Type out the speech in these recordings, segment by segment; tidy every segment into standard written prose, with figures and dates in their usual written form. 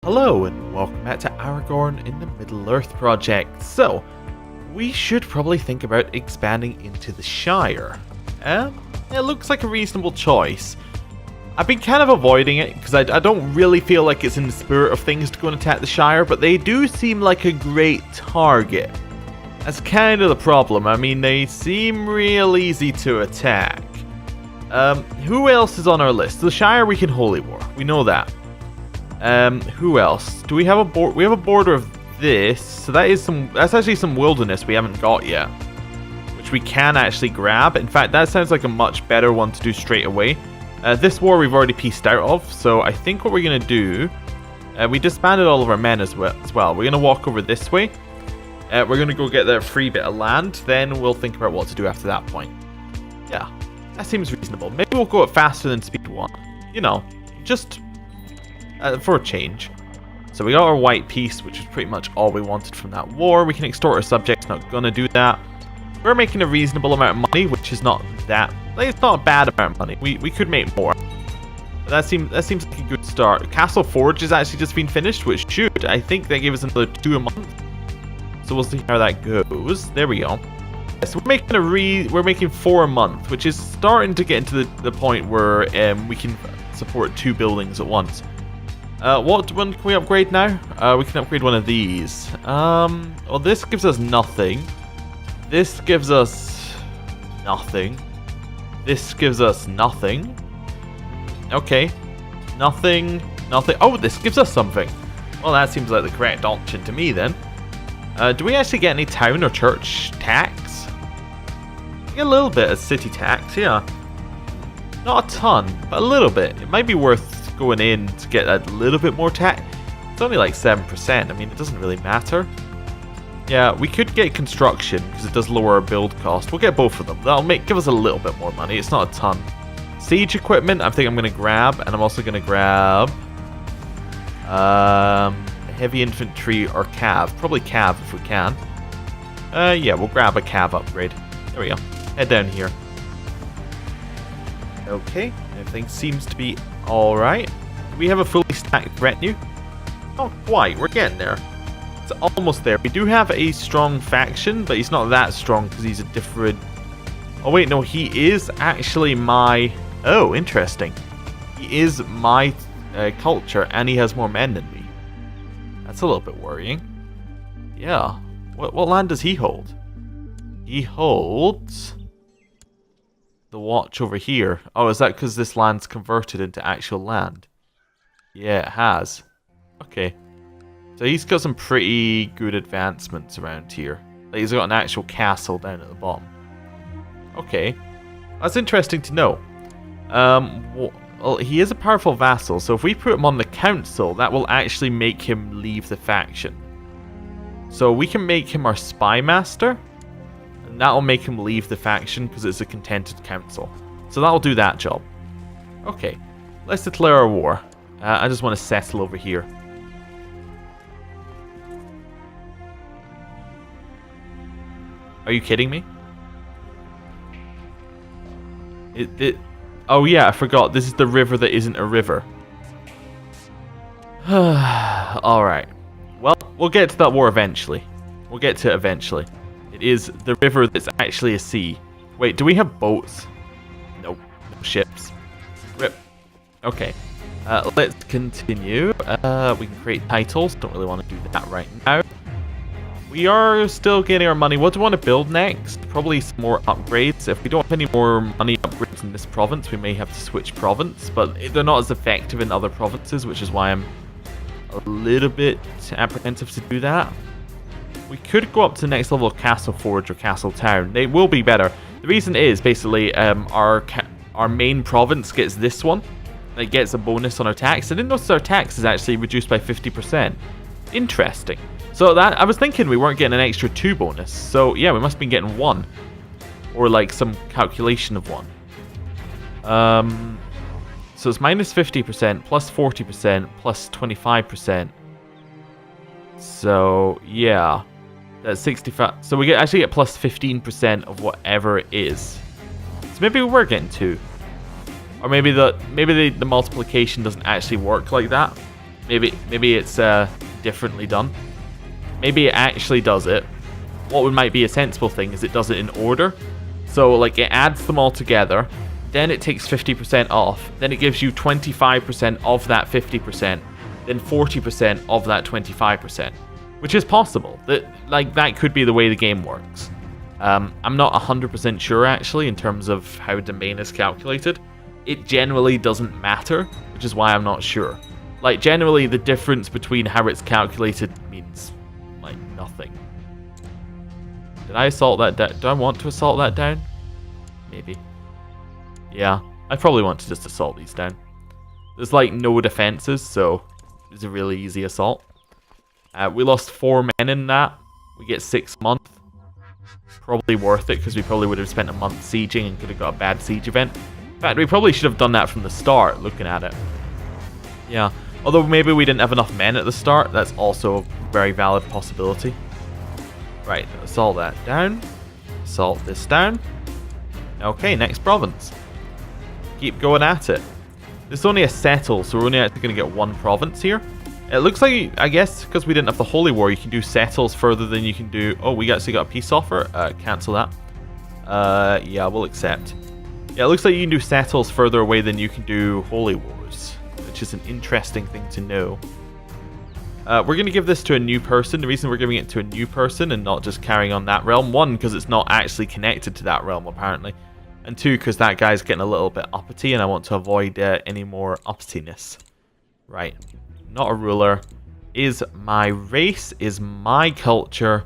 Hello and welcome back to Aragorn in the Middle-earth project. So, we should probably think about expanding into the Shire. It looks like a reasonable choice. I've been kind of avoiding it because I don't really feel like it's in the spirit of things to go and attack the Shire, but they do seem like a great target. That's kind of the problem. I mean, they seem real easy to attack. Who else is on our list? The Shire we can Holy War. We know that. Who else? Do we have a board? We have a border of this, so that's actually some wilderness we haven't got yet, which we can actually grab. In fact, that sounds like a much better one to do straight away. This war we've already pieced out of, so I think what we're gonna do, we disbanded all of our men as well. We're gonna walk over this way. We're gonna go get that free bit of land, then we'll think about what to do after that point. Yeah, that seems reasonable. Maybe we'll go at faster than speed 1. You know, just for a change. So we got our white piece, which is pretty much all we wanted from that war. We can extort our subjects, not gonna do that. We're making a reasonable amount of money, which is not that, like, it's not a bad amount of money. We could make more. But that seems like a good start. Castle Forge has actually just been finished, which should, I think they gave us another 2 a month. So we'll see how that goes. There we go. So we're making 4 a month, which is starting to get into the point where we can support 2 buildings at once. What one can we upgrade now? We can upgrade one of these. Well, this gives us nothing. This gives us nothing. This gives us nothing. Okay. Nothing. Oh, this gives us something. Well, that seems like the correct option to me then. Do we actually get any town or church tax? We get a little bit of city tax, yeah. Not a ton, but a little bit. It might be worth going in to get a little bit more tax. It's only like 7%. I mean, it doesn't really matter. Yeah, we could get construction because it does lower our build cost. We'll get both of them. That'll give us a little bit more money. It's not a ton. Siege equipment, I think I'm going to grab, and I'm also going to grab heavy infantry or cav. Probably cav if we can. Yeah, we'll grab a cav upgrade. There we go. Head down here. Okay, everything seems to be alright. Do we have a fully stacked retinue? Not quite, we're getting there. It's almost there. We do have a strong faction, but he's not that strong because he's a different... Oh wait, no, he is actually my... Oh, interesting. He is my culture, and he has more men than me. That's a little bit worrying. Yeah. What land does he hold? He holds... the watch over here. Oh, is that because this land's converted into actual land? Yeah, it has. Okay. So he's got some pretty good advancements around here. Like, he's got an actual castle down at the bottom. Okay. That's interesting to know. Well, he is a powerful vassal, so if we put him on the council, that will actually make him leave the faction. So we can make him our spy master. And that'll make him leave the faction because it's a contented council. So that'll do that job. Okay, let's declare our war. I just want to settle over here. Are you kidding me? Oh yeah, I forgot. This is the river that isn't a river. Alright. Well, we'll get to that war eventually. We'll get to it eventually. It is the river that's actually a sea. Wait, do we have boats? Nope. No ships. Rip. Okay. Let's continue. We can create titles. Don't really want to do that right now. We are still getting our money. What do we want to build next? Probably some more upgrades. If we don't have any more money upgrades in this province, we may have to switch province. But they're not as effective in other provinces, which is why I'm a little bit apprehensive to do that. We could go up to the next level of Castle Forge or Castle Town. They will be better. The reason is basically our main province gets this one. It gets a bonus on our tax. I didn't notice our tax is actually reduced by 50%. Interesting. So that I was thinking we weren't getting an extra 2 bonus. So yeah, we must have been getting 1. Or like some calculation of 1. So it's minus 50%, plus 40%, plus 25%. So yeah. That's 65. So we actually get plus 15% of whatever it is. So maybe we were getting 2. Or maybe the multiplication doesn't actually work like that. Maybe it's differently done. Maybe it actually does it. What might be a sensible thing is it does it in order. So like it adds them all together, then it takes 50% off, then it gives you 25% of that 50%, then 40% of that 25%, which is possible. That could be the way the game works. I'm not 100% sure actually in terms of how domain is calculated. It generally doesn't matter, which is why I'm not sure. Like generally the difference between how it's calculated means like nothing. Did I assault that down? Do I want to assault that down? Maybe. Yeah, I probably want to just assault these down. There's like no defenses, so it's a really easy assault. We lost 4 men in that. We get 6 months. Probably worth it, because we probably would have spent a month sieging and could have got a bad siege event. In fact, we probably should have done that from the start, looking at it. Yeah, although maybe we didn't have enough men at the start. That's also a very valid possibility. Right, assault that down. Assault this down. Okay, next province. Keep going at it. This is only a settle, so we're only actually going to get 1 province here. It looks like, I guess, because we didn't have the Holy War, you can do settles further than you can do... Oh, we actually got a peace offer. Cancel that. Yeah, we'll accept. Yeah, it looks like you can do settles further away than you can do Holy Wars, which is an interesting thing to know. We're going to give this to a new person. The reason we're giving it to a new person and not just carrying on that realm, 1, because it's not actually connected to that realm, apparently. And 2, because that guy's getting a little bit uppity, and I want to avoid any more uppityness. Right. Not a ruler. Is my race, is my culture...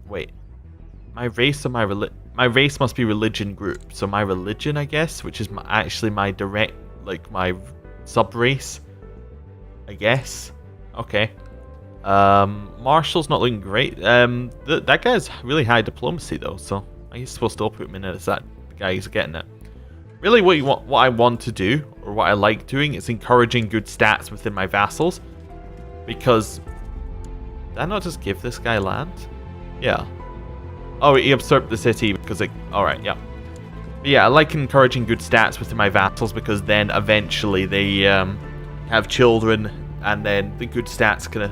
Wait. My race or my religion? My race must be religion group. So my religion, I guess, which is actually my direct, like, my sub-race. I guess. Okay. Marshall's not looking great. That guy has really high diplomacy though, so I guess we'll still put him in as that guy who's getting it. Really, what I want to do, or what I like doing, is encouraging good stats within my vassals. Because did I not just give this guy land? Yeah. Oh, he usurped the city because it. All right, yeah. But yeah, I like encouraging good stats within my vassals because then eventually they have children, and then the good stats kind of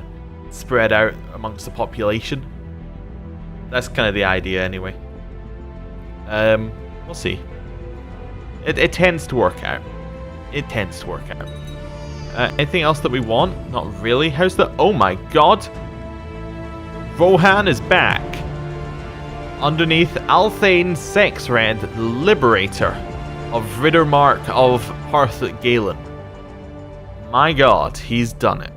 spread out amongst the population. That's kind of the idea, anyway. We'll see. It tends to work out. It tends to work out. Anything else that we want? Not really. How's the... Oh my god! Rohan is back! Underneath Althane Sexrend, the Liberator of Riddermark of Parth Galen. My god, he's done it.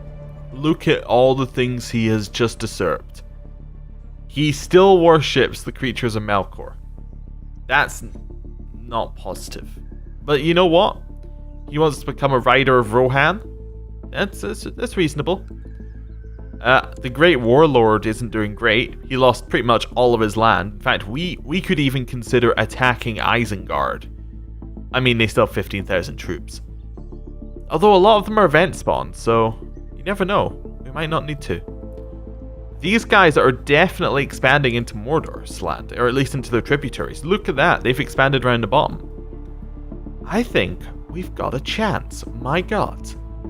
Look at all the things he has just usurped. He still worships the creatures of Melkor. That's not positive. But you know what? He wants to become a rider of Rohan. That's reasonable. The Great Warlord isn't doing great. He lost pretty much all of his land. In fact, we could even consider attacking Isengard. I mean, they still have 15,000 troops. Although a lot of them are event spawned, so you never know. We might not need to. These guys are definitely expanding into Mordor's land, or at least into their tributaries. Look at that. They've expanded around the bottom. I think we've got a chance. My god.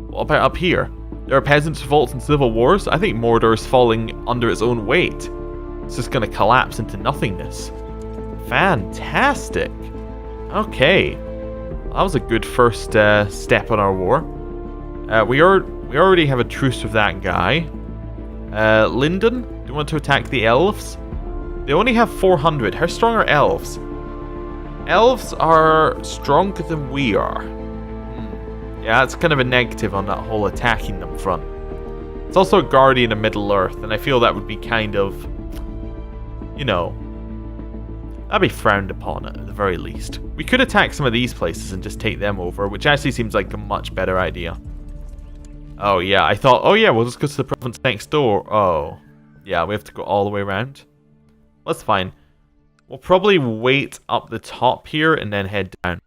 What about up here? There are peasants' revolts and civil wars. I think Mordor is falling under its own weight. It's just going to collapse into nothingness. Fantastic. Okay. That was a good first step on our war. We already have a truce with that guy. Lyndon, do you want to attack the elves? They only have 400. How strong are elves? Elves are stronger than we are. Yeah, that's kind of a negative on that whole attacking them front. It's also a guardian of Middle-earth, and I feel that would be kind of, you know, that'd be frowned upon at the very least. We could attack some of these places and just take them over, which actually seems like a much better idea. Oh yeah, I thought, oh yeah, we'll just go to the province next door. Oh, yeah, we have to go all the way around. That's fine. We'll probably wait up the top here and then head down.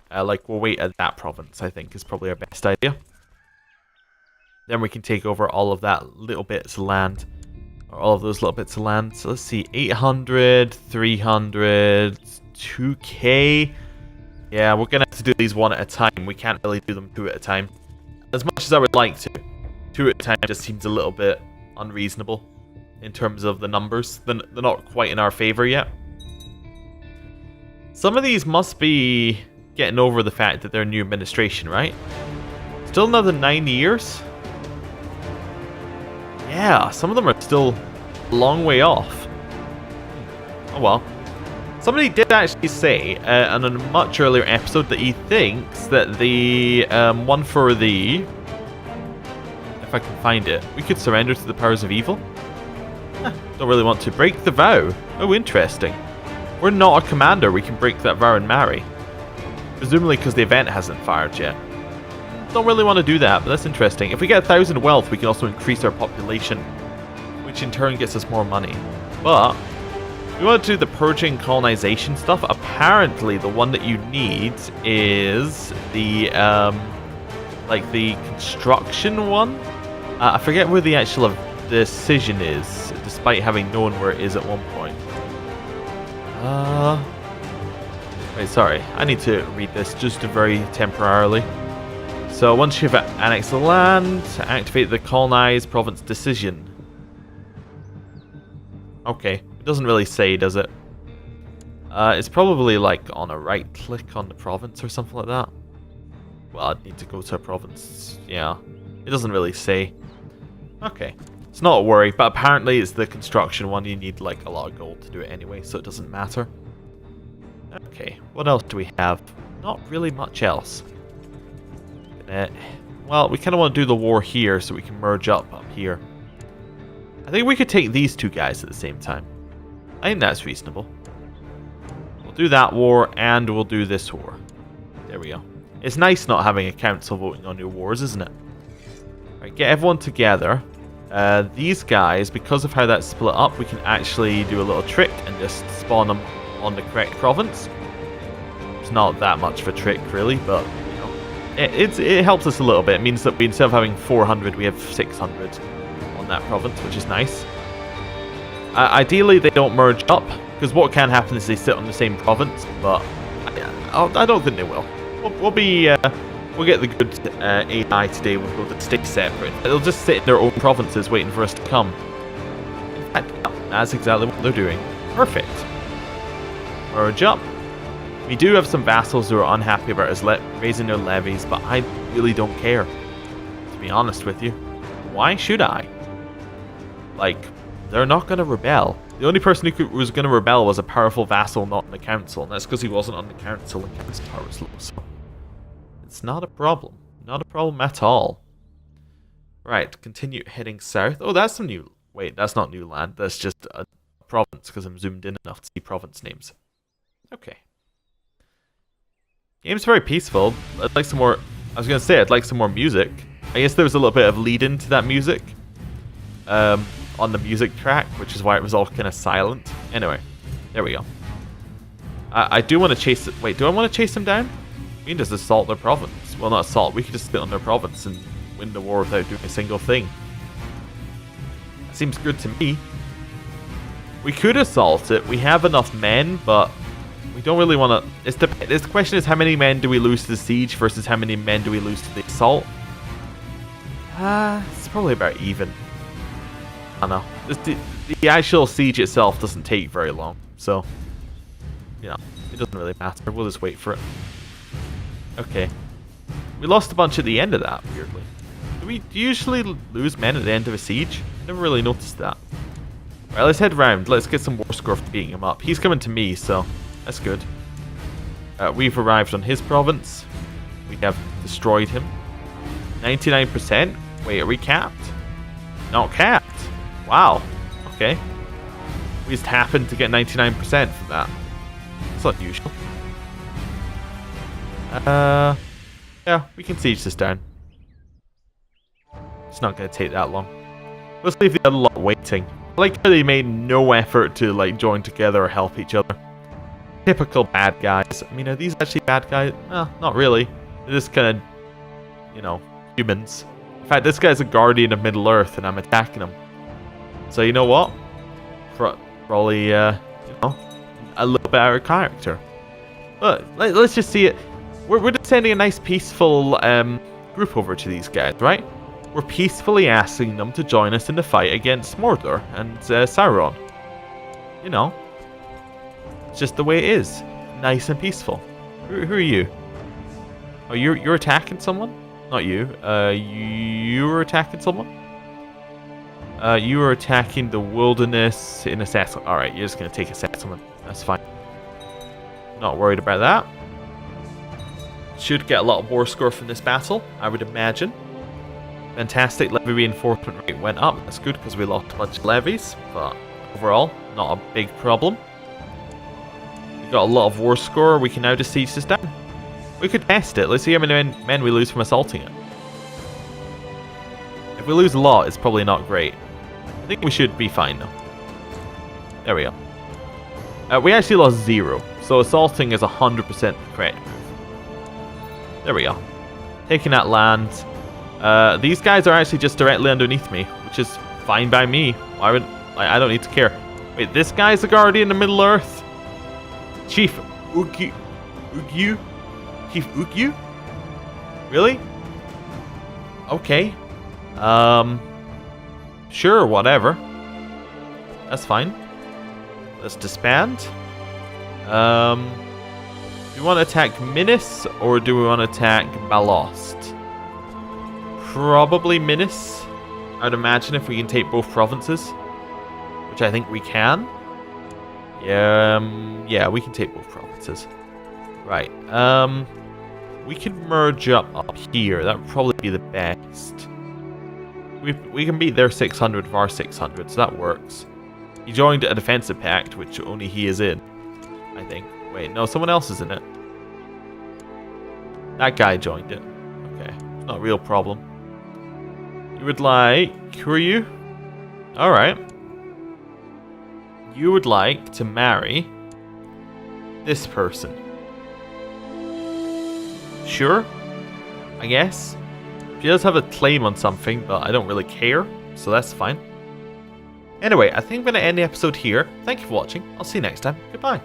We'll wait at that province, I think, is probably our best idea. Then we can take over all of that little bits of land. Or all of those little bits of land. So let's see, 800, 300, 2k. Yeah, we're going to have to do these one at a time. We can't really do them two at a time. as much as I would like to, 2 at a time just seems a little bit unreasonable in terms of the numbers. They're not quite in our favor yet. Some of these must be getting over the fact that they're new administration, right? Still another 9 years? Yeah, some of them are still a long way off. Oh well. Somebody did actually say on a much earlier episode that he thinks that the one for the... If I can find it. We could surrender to the powers of evil? Don't really want to. Break the vow. Oh, interesting. We're not a commander. We can break that vow and marry. Presumably because the event hasn't fired yet. Don't really want to do that, but that's interesting. If we get 1,000 wealth, we can also increase our population, which in turn gets us more money. But we want to do the purging colonization stuff. Apparently, the one that you need is the like the construction one. I forget where the actual decision is, despite having known where it is at one point. Wait, sorry. I need to read this just very temporarily. So once you've annexed the land, activate the colonized province decision. Okay, it doesn't really say, does it? It's probably like on a right click on the province or something like that. Well, I'd need to go to a province. Yeah, it doesn't really say. Okay, it's not a worry, but apparently it's the construction one. You need like a lot of gold to do it anyway, so it doesn't matter. Okay, what else do we have? Not really much else. Well, we kind of want to do the war here so we can merge up here. I think we could take these 2 guys at the same time. I think that's reasonable. We'll do that war and we'll do this war. There we go. It's nice not having a council voting on your wars, isn't it? Right, get everyone together. These guys, because of how that's split up, we can actually do a little trick and just spawn them on the correct province. It's not that much of a trick, really, but you know, it helps us a little bit. It means that instead of having 400, we have 600 on that province, which is nice. Ideally, they don't merge up, because what can happen is they sit on the same province, but I don't think they will. We'll get the good AI today. We'll just stay separate. They'll just sit in their own provinces waiting for us to come. In fact, that's exactly what they're doing. Perfect. Merge up. We do have some vassals who are unhappy about us raising their levies, but I really don't care. To be honest with you. Why should I? Like, they're not going to rebel. The only person who was going to rebel was a powerful vassal not in the council, and that's because he wasn't on the council and his power was low. So it's not a problem. Not a problem at all. Right, continue heading south. Oh, that's some new... Wait, that's not new land. That's just a province, because I'm zoomed in enough to see province names. Okay. Game's very peaceful. I'd like some more... I was going to say, I'd like some more music. I guess there was a little bit of lead-in to that music. On the music track, which is why it was all kind of silent. Anyway, there we go. I do want to chase it. Wait, do I want to chase them down? We can just assault their province. Well, not assault. We could just sit on their province and win the war without doing a single thing. That seems good to me. We could assault it. We have enough men, but we don't really want to... The question is, how many men do we lose to the siege versus how many men do we lose to the assault? It's probably about even. I know. The actual siege itself doesn't take very long, so you know, it doesn't really matter. We'll just wait for it. Okay. We lost a bunch at the end of that, weirdly. Do we usually lose men at the end of a siege? Never really noticed that. Right, let's head round. Let's get some war score for beating him up. He's coming to me, so that's good. We've arrived on his province. We have destroyed him. 99%? Wait, are we capped? Not capped. Wow. Okay. We just happened to get 99% from that. It's unusual. Yeah, we can siege this down. It's not going to take that long. Let's leave the other lot waiting. I like how they made no effort to like join together or help each other. Typical bad guys. I mean, are these actually bad guys? No, not really. They're just kind of, you know, humans. In fact, this guy's a guardian of Middle-earth and I'm attacking him. So you know what? Probably, you know, a little bit out of character. But let's just see it. We're just sending a nice peaceful group over to these guys, right? We're peacefully asking them to join us in the fight against Mordor and Sauron. You know, it's just the way it is. Nice and peaceful. Who are you? Oh, you're attacking someone? Not you. You were attacking someone? You were attacking the wilderness in a settlement. Alright, you're just going to take a settlement. That's fine. Not worried about that. Should get a lot of war score from this battle, I would imagine. Fantastic, levy reinforcement rate went up. That's good because we lost a bunch of levies, but overall, not a big problem. We got a lot of war score. We can now just siege this down. We could test it. Let's see how many men we lose from assaulting it. If we lose a lot, it's probably not great. I think we should be fine though. There we go. We actually lost 0, so assaulting is 100% the correct move. There we go. Taking that land. These guys are actually just directly underneath me, which is fine by me. Why would I don't need to care. Wait, this guy's the guardian of Middle Earth? Chief Ugyu? Chief Ugyu? Really? Okay. Sure, whatever. That's fine. Let's disband. Do we want to attack Minas or do we want to attack Balost? Probably Minas. I'd imagine if we can take both provinces, which I think we can. Yeah, we can take both provinces. Right. We can merge up here. That would probably be the best. We can beat their 600 of our 600, so that works. He joined a defensive pact, which only he is in, I think. Wait, no, someone else is in it. That guy joined it. Okay, not a real problem. You would like... Who are you? Alright. You would like to marry this person. Sure, I guess. She does have a claim on something, but I don't really care, so that's fine. Anyway, I think I'm going to end the episode here. Thank you for watching. I'll see you next time. Goodbye.